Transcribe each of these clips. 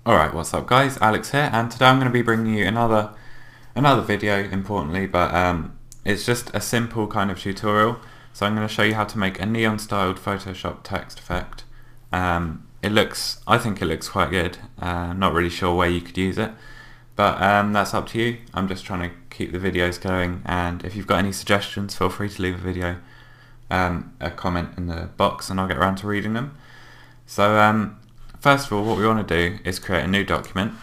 Alright, what's up guys, Alex here, and today I'm going to be bringing you another video, importantly, but it's just a simple kind of tutorial. So I'm going to show you how to make a neon styled Photoshop text effect. I think it looks quite good. Not really sure where you could use it, but that's up to you. I'm just trying to keep the videos going, and if you've got any suggestions, feel free to leave a comment in the box and I'll get around to reading them. So first of all, what we want to do is create a new document,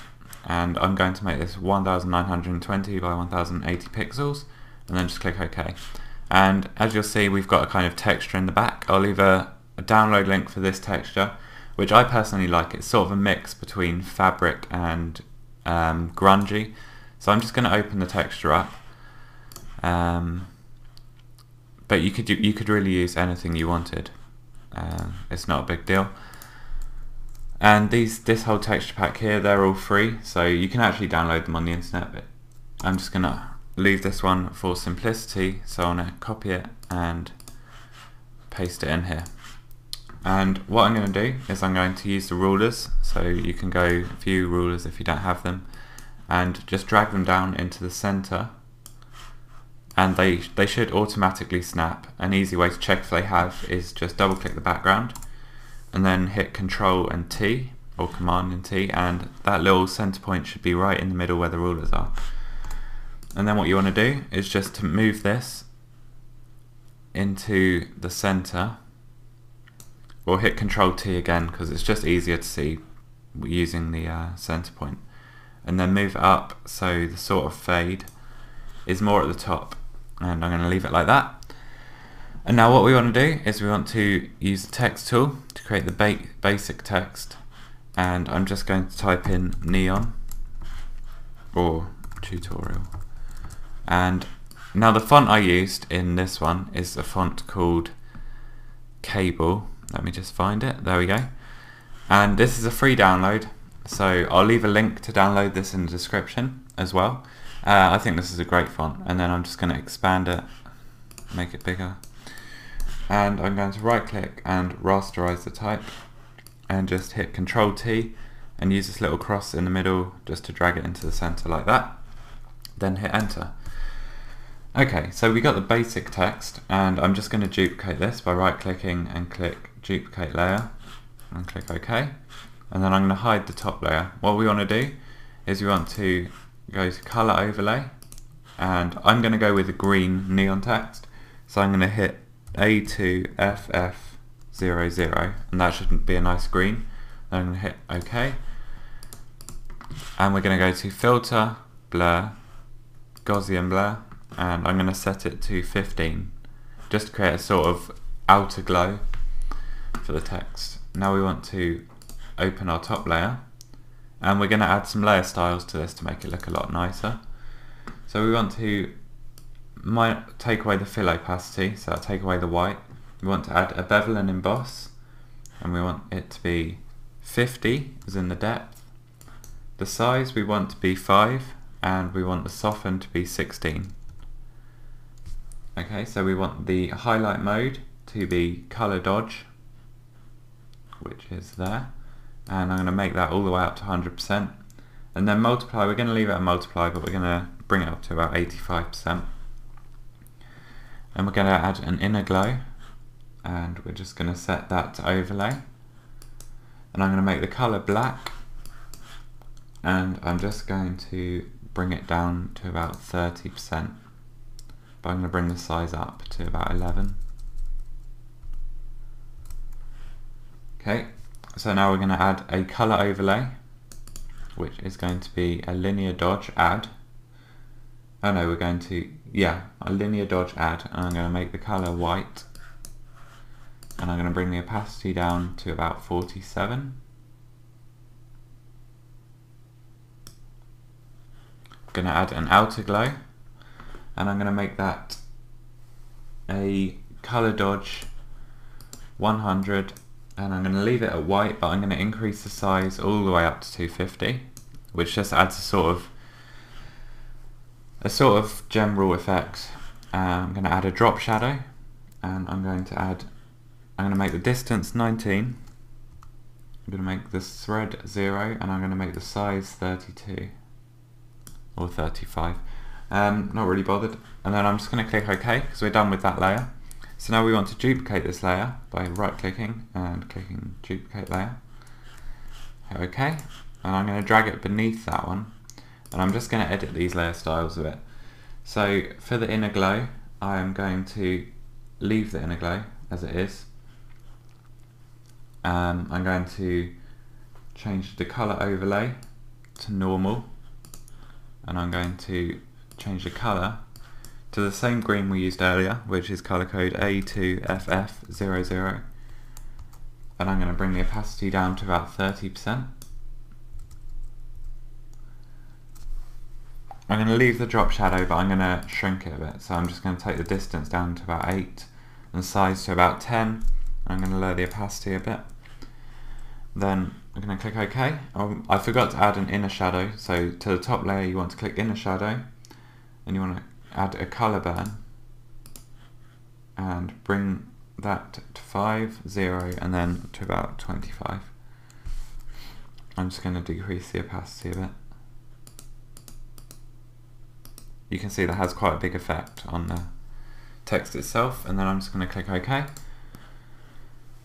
and I'm going to make this 1920 by 1080 pixels, and then just click OK. And as you'll see, we've got a kind of texture in the back. I'll leave a download link for this texture, which I personally like. It's sort of a mix between fabric and grungy. So I'm just going to open the texture up. But you could really use anything you wanted. It's not a big deal. And this whole texture pack here, they're all free, so you can actually download them on the internet, but I'm just going to leave this one for simplicity, so I'm going to copy it and paste it in here. And what I'm going to do is I'm going to use the rulers, so you can go view rulers if you don't have them, and just drag them down into the center, and they should automatically snap. An easy way to check if they have is just double click the background and then hit Control and T, or Command and T, and that little center point should be right in the middle where the rulers are. And then what you want to do is just to move this into the center, or hit Control T again because it's just easier to see using the center point, and then move it up so the sort of fade is more at the top, and I'm going to leave it like that. And now what we want to do is we want to use the text tool to create the basic text, and I'm just going to type in neon or tutorial. And now the font I used in this one is a font called Cable. Let me just find it, there we go. And this is a free download, so I'll leave a link to download this in the description as well. I think this is a great font, and then I'm just going to expand it, make it bigger. And I'm going to right click and rasterize the type, and just hit Control T and use this little cross in the middle just to drag it into the center like that. Then hit enter. Okay, so we got the basic text, and I'm just going to duplicate this by right clicking and click duplicate layer and click OK. And then I'm going to hide the top layer. What we want to do is we want to go to color overlay, and I'm going to go with the green neon text. So I'm going to hit A2FF00, and that should be a nice green. Then I'm going to hit OK, and we're going to go to filter, blur, Gaussian blur, and I'm going to set it to 15 just to create a sort of outer glow for the text. Now we want to open our top layer, and we're going to add some layer styles to this to make it look a lot nicer. So we want to take away the fill opacity, so I'll take away the white. We want to add a bevel and emboss, and we want it to be 50 as in the depth. The size we want to be 5, and we want the soften to be 16. Okay, so we want the highlight mode to be color dodge, which is there, and I'm going to make that all the way up to 100%. And then multiply, we're going to leave it at multiply, but we're going to bring it up to about 85%. And we're going to add an inner glow, and we're just going to set that to overlay, and I'm going to make the color black, and I'm just going to bring it down to about 30%, but I'm going to bring the size up to about 11. Okay, so now we're going to add a color overlay, which is going to be a linear dodge add. Oh no, we're going to, a linear dodge add, and I'm going to make the color white, and I'm going to bring the opacity down to about 47. I'm going to add an outer glow, and I'm going to make that a color dodge 100, and I'm going to leave it at white, but I'm going to increase the size all the way up to 250, which just adds a sort of general effect. I'm going to add a drop shadow, and I'm going to make the distance 19, I'm going to make this thread 0 and I'm going to make the size 32 or 35. Not really bothered. And then I'm just going to click OK because we're done with that layer. So now we want to duplicate this layer by right clicking and clicking duplicate layer. Hit OK, and I'm going to drag it beneath that one, and I'm just going to edit these layer styles a bit. So for the inner glow, I am going to leave the inner glow as it is. I'm going to change the color overlay to normal, and I'm going to change the color to the same green we used earlier, which is color code A2FF00, and I'm going to bring the opacity down to about 30%. I'm going to leave the drop shadow, but I'm going to shrink it a bit, so I'm just going to take the distance down to about 8 and size to about 10. I'm going to lower the opacity a bit. Then I'm going to click OK. I forgot to add an inner shadow, so to the top layer you want to click inner shadow, and you want to add a color burn and bring that to 5, 0, and then to about 25. I'm just going to decrease the opacity a bit. You can see that has quite a big effect on the text itself, and then I'm just going to click OK.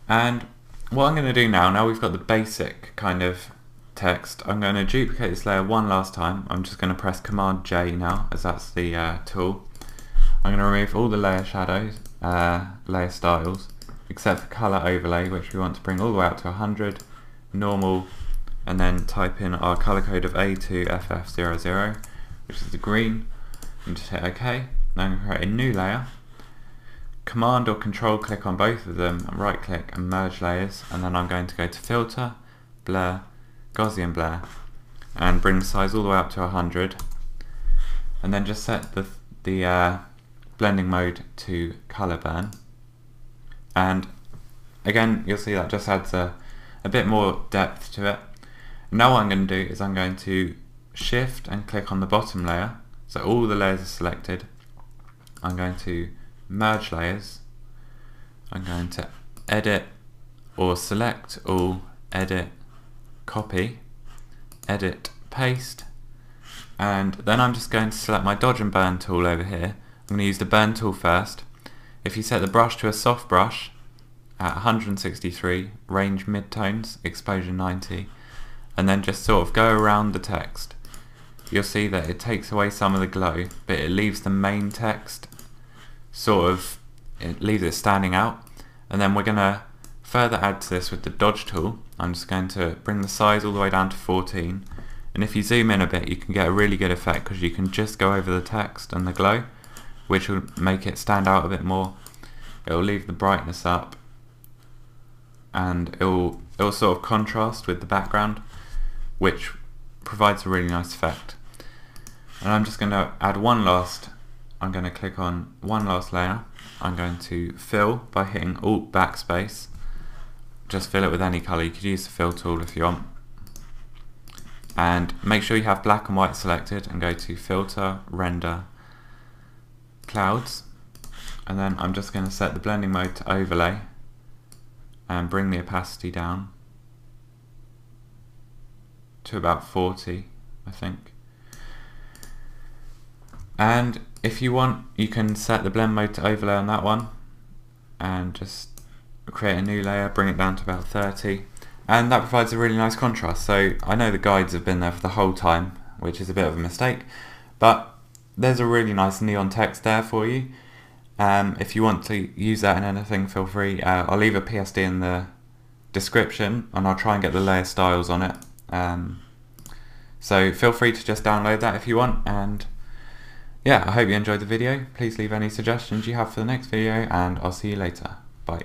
And what I'm going to do now we've got the basic kind of text, I'm going to duplicate this layer one last time. I'm just going to press Command J now, as that's the tool. I'm going to remove all the layer shadows, layer styles, except for color overlay, which we want to bring all the way up to 100, normal, and then type in our color code of A2FF00, which is the green, and just hit OK. Now I'm going to create a new layer. Command or Control click on both of them, and right click and merge layers, and then I'm going to go to Filter, Blur, Gaussian Blur, and bring the size all the way up to 100, and then just set the blending mode to color burn. And again, you'll see that just adds a bit more depth to it. Now what I'm going to do is I'm going to shift and click on the bottom layer, so all the layers are selected. I'm going to merge layers. I'm going to edit or select all, edit, copy, edit, paste, and then I'm just going to select my dodge and burn tool over here. I'm going to use the burn tool first. If you set the brush to a soft brush at 163, range midtones, exposure 90, and then just sort of go around the text, you'll see that it takes away some of the glow, but it leaves the main text sort of, it leaves it standing out. And then we're going to further add to this with the dodge tool. I'm just going to bring the size all the way down to 14, and if you zoom in a bit you can get a really good effect because you can just go over the text and the glow, which will make it stand out a bit more. It will leave the brightness up, and it will sort of contrast with the background, which provides a really nice effect. And I'm just going to add I'm going to click on one last layer. I'm going to fill by hitting Alt Backspace. Just fill it with any colour. You could use the fill tool if you want. And make sure you have black and white selected, and go to Filter, Render, Clouds. And then I'm just going to set the blending mode to overlay and bring the opacity down to about 40, I think. And if you want, you can set the blend mode to overlay on that one and just create a new layer, bring it down to about 30, and that provides a really nice contrast. So I know the guides have been there for the whole time, which is a bit of a mistake, but there's a really nice neon text there for you. If you want to use that in anything, feel free. I'll leave a PSD in the description, and I'll try and get the layer styles on it. So feel free to just download that if you want. And yeah, I hope you enjoyed the video. Please leave any suggestions you have for the next video, and I'll see you later. Bye.